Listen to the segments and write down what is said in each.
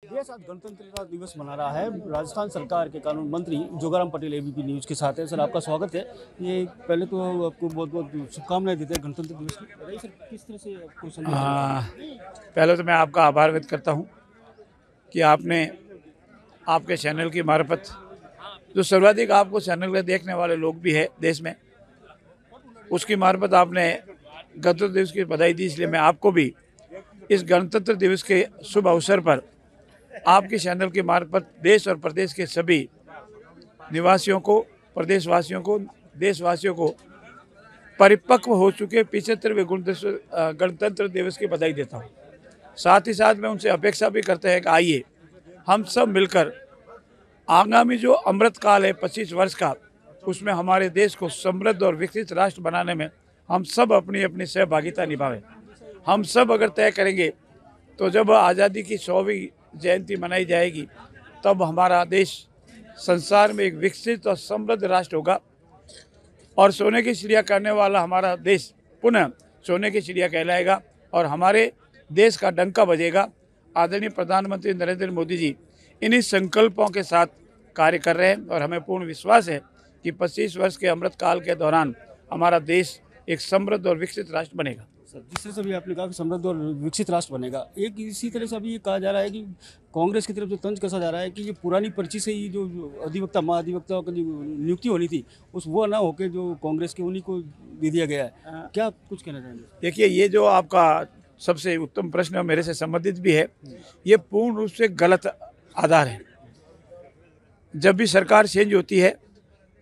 देश आज गणतंत्र दिवस मना रहा है। राजस्थान सरकार के कानून मंत्री जोगाराम पटेल एबीपी न्यूज के साथ है। सर, आपका स्वागत है। ये पहले तो आपको बहुत बहुत शुभकामनाएं देते हैं गणतंत्र दिवस की। बताइए सर, किस तरह से आपको संदेश? पहले तो मैं आपका आभार व्यक्त करता हूं कि आपने आपके चैनल की मार्फत जो सर्वाधिक आपको चैनल के देखने वाले लोग भी है देश में, उसकी मार्फत आपने गणतंत्र दिवस की बधाई दी। इसलिए मैं आपको भी इस गणतंत्र दिवस के शुभ अवसर पर आपके चैनल के मार्फत देश और प्रदेश के सभी निवासियों को, प्रदेशवासियों को, देशवासियों को परिपक्व हो चुके 75वें गणतंत्र दिवस की बधाई देता हूँ। साथ ही साथ मैं उनसे अपेक्षा भी करते हैं कि आइए हम सब मिलकर आगामी जो अमृत काल है 25 वर्ष का, उसमें हमारे देश को समृद्ध और विकसित राष्ट्र बनाने में हम सब अपनी अपनी सहभागिता निभावें। हम सब अगर तय करेंगे तो जब आज़ादी की 100वीं जयंती मनाई जाएगी तब हमारा देश संसार में एक विकसित और समृद्ध राष्ट्र होगा और सोने की चिड़िया करने वाला हमारा देश पुनः सोने की चिड़िया कहलाएगा और हमारे देश का डंका बजेगा। आदरणीय प्रधानमंत्री नरेंद्र मोदी जी इन्हीं संकल्पों के साथ कार्य कर रहे हैं और हमें पूर्ण विश्वास है कि 25 वर्ष के अमृत काल के दौरान हमारा देश एक समृद्ध और विकसित राष्ट्र बनेगा। सर, जिस तरह से अभी आपने कहा कि समृद्ध और विकसित राष्ट्र बनेगा, एक इसी तरह से अभी ये कहा जा रहा है कि कांग्रेस की तरफ से तंज कसा जा रहा है कि ये पुरानी पर्ची से ही जो अधिवक्ता महाधिवक्ताओं की नियुक्ति होनी थी वो ना होकर जो कांग्रेस के उन्हीं को दे दिया गया है। क्या कुछ कहना चाहेंगे? देखिए, ये जो आपका सबसे उत्तम प्रश्न है, मेरे से संबंधित भी है, ये पूर्ण रूप से गलत आधार है। जब भी सरकार चेंज होती है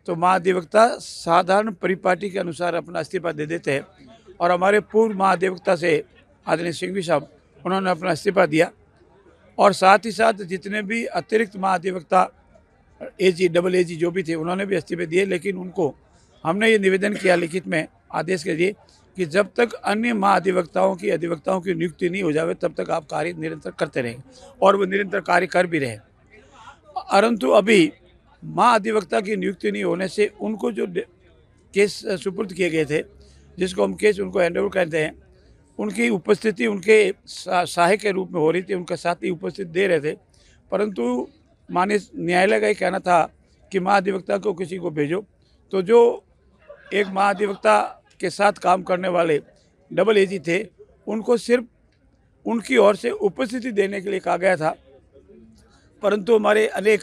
तो महाधिवक्ता साधारण परिपाटी के अनुसार अपना इस्तीफा दे देते हैं और हमारे पूर्व महाधिवक्ता से आदरणीय सिंघवी साहब, उन्होंने अपना इस्तीफा दिया और साथ ही साथ जितने भी अतिरिक्त महाधिवक्ता एजी डबल एजी जो भी थे उन्होंने भी इस्तीफे दिए। लेकिन उनको हमने ये निवेदन किया लिखित में आदेश के लिए कि जब तक अन्य महाधिवक्ताओं की नियुक्ति नहीं हो जाए तब तक आप कार्य निरंतर करते रहेंगे और वो निरंतर कार्य कर भी रहे। परंतु अभी महाधिवक्ता की नियुक्ति नहीं होने से उनको जो केस सुपुर्द किए गए थे, जिसको हम केस उनको हैंडओवर कहते हैं, उनकी उपस्थिति उनके सहायक के रूप में हो रही थी, उनका साथी उपस्थित दे रहे थे। परंतु माननीय न्यायालय का ये कहना था कि महाधिवक्ता को किसी को भेजो। तो जो एक महाधिवक्ता के साथ काम करने वाले डबल एजी थे, उनको सिर्फ उनकी ओर से उपस्थिति देने के लिए कहा गया था। परंतु हमारे अनेक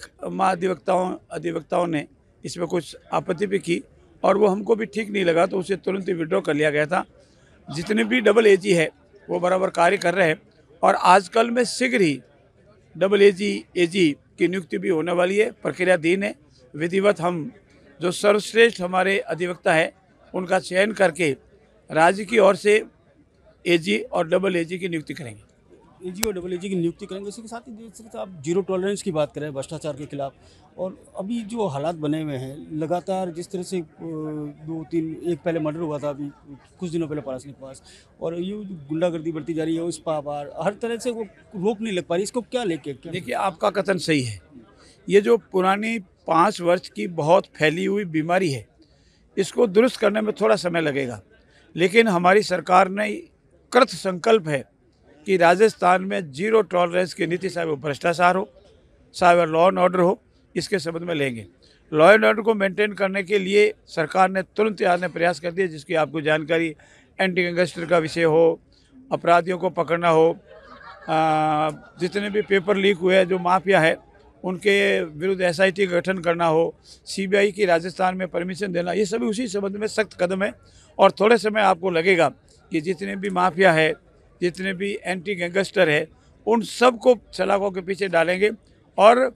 अधिवक्ताओं ने इसमें कुछ आपत्ति भी की और वो हमको भी ठीक नहीं लगा, तो उसे तुरंत ही विड्रॉ कर लिया गया था। जितने भी डबल एजी है वो बराबर कार्य कर रहे हैं और आजकल में शीघ्र ही डबल एजी की नियुक्ति भी होने वाली है, प्रक्रियाधीन है। विधिवत हम जो सर्वश्रेष्ठ हमारे अधिवक्ता है उनका चयन करके राज्य की ओर से एजी और डबल एजी की नियुक्ति करेंगे। एजी और डबल एजी की नियुक्ति करेंगे। इसके साथ ही जिस तरह से आप जीरो टॉलरेंस की बात करें भ्रष्टाचार के खिलाफ, और अभी जो हालात बने हुए हैं लगातार, जिस तरह से एक पहले मर्डर हुआ था अभी कुछ दिनों पहले पारस के पास, और ये गुंडागर्दी बढ़ती जा रही है, उस पार हर तरह से वो रोक नहीं लग पा रही। इसको क्या लेके देखिए, आपका कथन सही है। ये जो पुरानी 5 वर्ष की बहुत फैली हुई बीमारी है, इसको दुरुस्त करने में थोड़ा समय लगेगा, लेकिन हमारी सरकार ने कृत संकल्प है कि राजस्थान में जीरो टॉलरेंस की नीति, चाहे वो भ्रष्टाचार हो, चाहे वो लॉ एंड ऑर्डर हो, इसके संबंध में लेंगे। लॉ एंड ऑर्डर को मेंटेन करने के लिए सरकार ने तुरंत आने प्रयास कर दिए, जिसकी आपको जानकारी एंटी गैंगस्टर का विषय हो, अपराधियों को पकड़ना हो, जितने भी पेपर लीक हुए हैं जो माफिया है उनके विरुद्ध एसआईटी का गठन करना हो, सीबीआई की राजस्थान में परमिशन देना, ये सभी उसी संबंध में सख्त कदम है। और थोड़े समय आपको लगेगा कि जितने भी माफिया है, जितने भी एंटी गैंगस्टर है, उन सब को सलाखों के पीछे डालेंगे और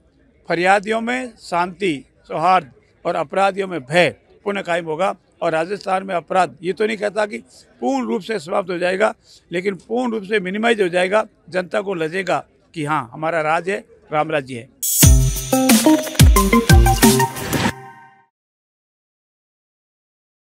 फरियादियों में शांति, सौहार्द और अपराधियों में भय पुनः कायम होगा। और राजस्थान में अपराध, ये तो नहीं कहता कि पूर्ण रूप से समाप्त हो जाएगा, लेकिन पूर्ण रूप से मिनिमाइज हो जाएगा। जनता को लगेगा कि हाँ, हमारा राज है, राम राज्य है।